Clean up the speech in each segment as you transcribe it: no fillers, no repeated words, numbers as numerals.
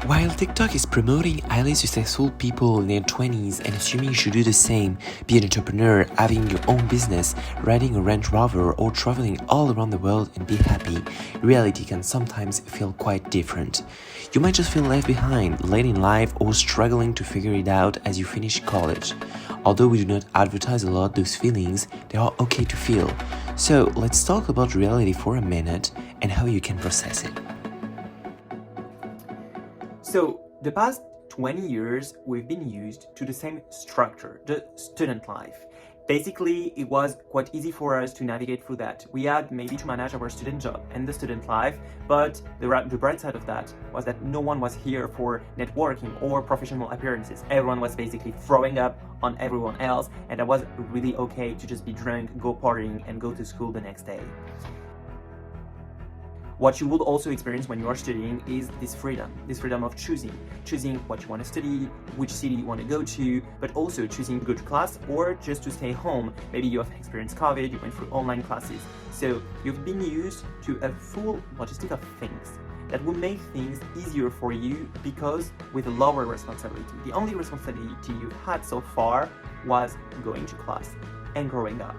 While TikTok is promoting highly successful people in their 20s and assuming you should do the same, be an entrepreneur, having your own business, riding a Range Rover, or traveling all around the world and be happy, reality can sometimes feel quite different. You might just feel left behind, late in life, or struggling to figure it out as you finish college. Although we do not advertise a lot those feelings, they are okay to feel. So let's talk about reality for a minute and how you can process it. So, the past 20 years, we've been used to the same structure, the student life. Basically, it was quite easy for us to navigate through that. We had maybe to manage our student job and the student life, but the bright side of that was that no one was here for networking or professional appearances. Everyone was basically throwing up on everyone else, and that was really okay to just be drunk, go partying, and go to school the next day. What you would also experience when you are studying is this freedom of choosing what you want to study, which city you want to go to, but also choosing to go to class or just to stay home. Maybe you have experienced COVID, you went through online classes. So you've been used to a full logistic of things that will make things easier for you because with a lower responsibility. The only responsibility you've had so far was going to class and growing up.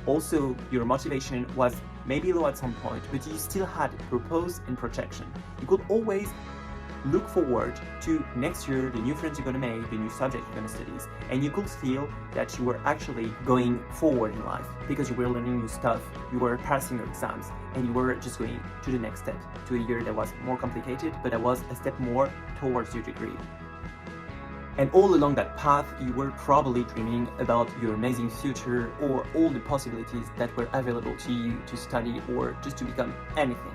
Also, your motivation was maybe low at some point, but you still had purpose and projection. You could always look forward to next year, the new friends you're going to make, the new subject you're going to study, and you could feel that you were actually going forward in life because you were learning new stuff, you were passing your exams, and you were just going to the next step, to a year that was more complicated, but that was a step more towards your degree. And all along that path, you were probably dreaming about your amazing future or all the possibilities that were available to you to study or just to become anything.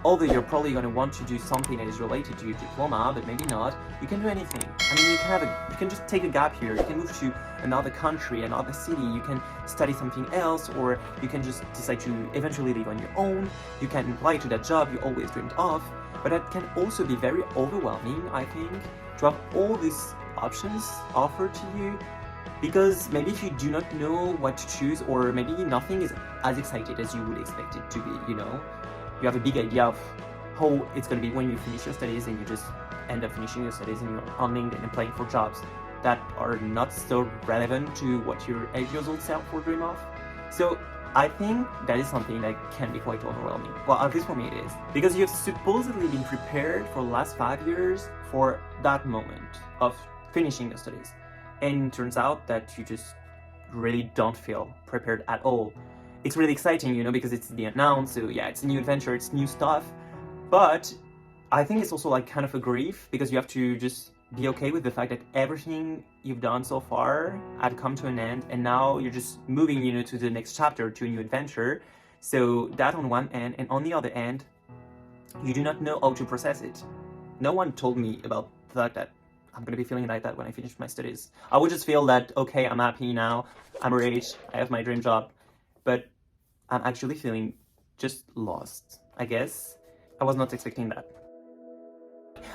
Although you're probably going to want to do something that is related to your diploma, but maybe not, you can do anything. I mean, you can just take a gap year, you can move to another country, another city, you can study something else, or you can just decide to eventually live on your own, you can apply to that job you always dreamed of. But that can also be very overwhelming, I think, to have all these options offered to you, because maybe if you do not know what to choose, or maybe nothing is as excited as you would expect it to be, you have a big idea of how it's going to be when you finish your studies and you just end up finishing your studies and you're on LinkedIn and applying for jobs that are not so relevant to what your 8-year-old self would dream of. So I think that is something that can be quite overwhelming. Well, at least for me it is. Because you've supposedly been prepared for the last 5 years for that moment of finishing your studies. And it turns out that you just really don't feel prepared at all. It's really exciting, because it's the unknown, so yeah, it's a new adventure, it's new stuff. But I think it's also like kind of a grief, because you have to just be okay with the fact that everything you've done so far had come to an end, and now you're just moving, to the next chapter, to a new adventure. So that on one end, and on the other end, you do not know how to process it. No one told me about the fact that I'm going to be feeling like that when I finish my studies. I would just feel that, okay, I'm happy now, I'm rich, I have my dream job, but I'm actually feeling just lost, I guess. I was not expecting that.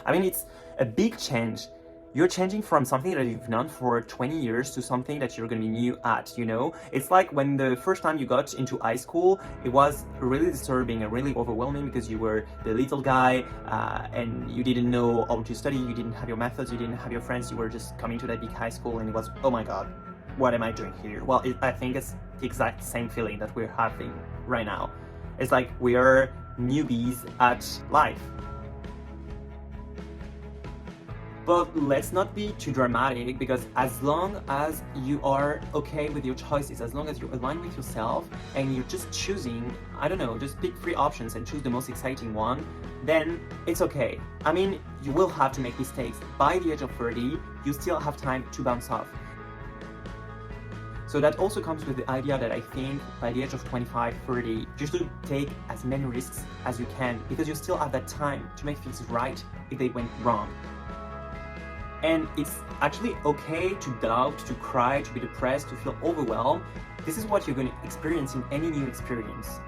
I mean, it's a big change. You're changing from something that you've known for 20 years to something that you're going to be new at, It's like when the first time you got into high school, it was really disturbing and really overwhelming because you were the little guy and you didn't know how to study, you didn't have your methods, you didn't have your friends, you were just coming to that big high school and it was, oh my god, what am I doing here? Well, I think it's the exact same feeling that we're having right now. It's like we are newbies at life. But let's not be too dramatic, because as long as you are okay with your choices, as long as you're aligned with yourself and you're just choosing, just pick 3 options and choose the most exciting one, then it's okay. I mean, you will have to make mistakes. By the age of 30, you still have time to bounce off. So that also comes with the idea that I think by the age of 25, 30, you should take as many risks as you can, because you still have that time to make things right if they went wrong. And it's actually okay to doubt, to cry, to be depressed, to feel overwhelmed. This is what you're going to experience in any new experience.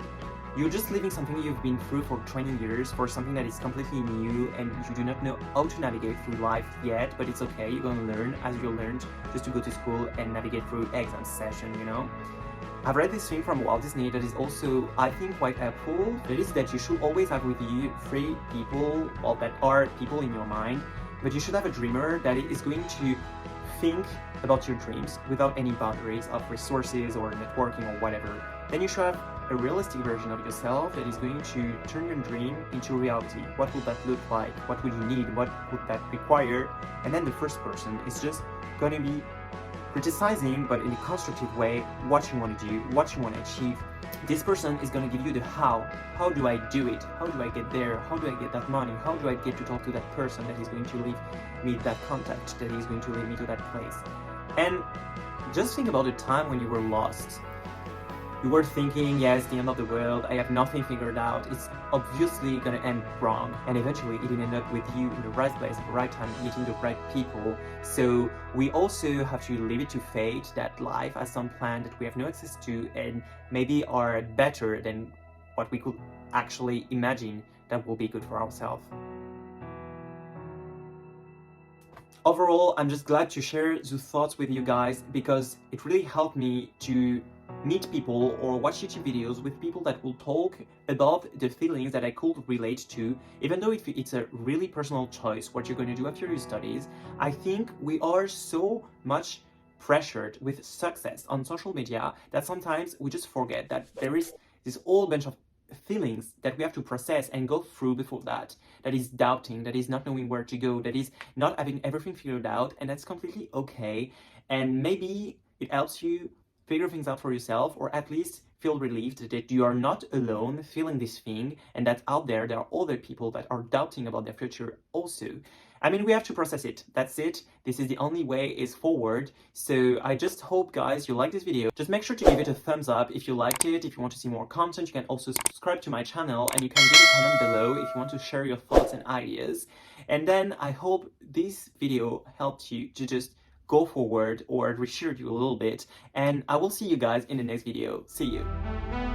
You're just living something you've been through for 20 years, for something that is completely new, and you do not know how to navigate through life yet, but it's okay, you're going to learn as you learned, just to go to school and navigate through exam session, I've read this thing from Walt Disney that is also, I think, quite helpful. That is that you should always have with you three people, well, that are people in your mind, but you should have a dreamer that is going to think about your dreams without any boundaries of resources or networking or whatever. Then you should have a realistic version of yourself that is going to turn your dream into reality. What would that look like? What would you need? What would that require? And then the first person is just going to be criticizing, but in a constructive way, what you want to do, what you want to achieve. This person is going to give you the how. How do I do it? How do I get there? How do I get that money? How do I get to talk to that person that is going to leave me that contact, that is going to lead me to that place? And just think about the time when you were lost. You were thinking, yeah, it's the end of the world, I have nothing figured out, it's obviously gonna end wrong. And eventually it didn't end up with you in the right place at the right time, meeting the right people. So we also have to leave it to fate that life has some plan that we have no access to and maybe are better than what we could actually imagine that will be good for ourselves. Overall, I'm just glad to share those thoughts with you guys because it really helped me to meet people or watch YouTube videos with people that will talk about the feelings that I could relate to. Even though it's a really personal choice what you're going to do after your studies, I think we are so much pressured with success on social media that sometimes we just forget that there is this whole bunch of feelings that we have to process and go through before that is doubting, that is not knowing where to go, that is not having everything figured out, and that's completely okay. And maybe it helps you figure things out for yourself, or at least feel relieved that you are not alone feeling this thing, and that out there are other people that are doubting about their future also. I mean, we have to process it. That's it. This is the only way is forward. So I just hope, guys, you like this video. Just make sure to give it a thumbs up if you liked it. If you want to see more content, you can also subscribe to my channel, and you can leave a comment below if you want to share your thoughts and ideas. And then I hope this video helped you to just go forward or reassured you a little bit. And I will see you guys in the next video. See you.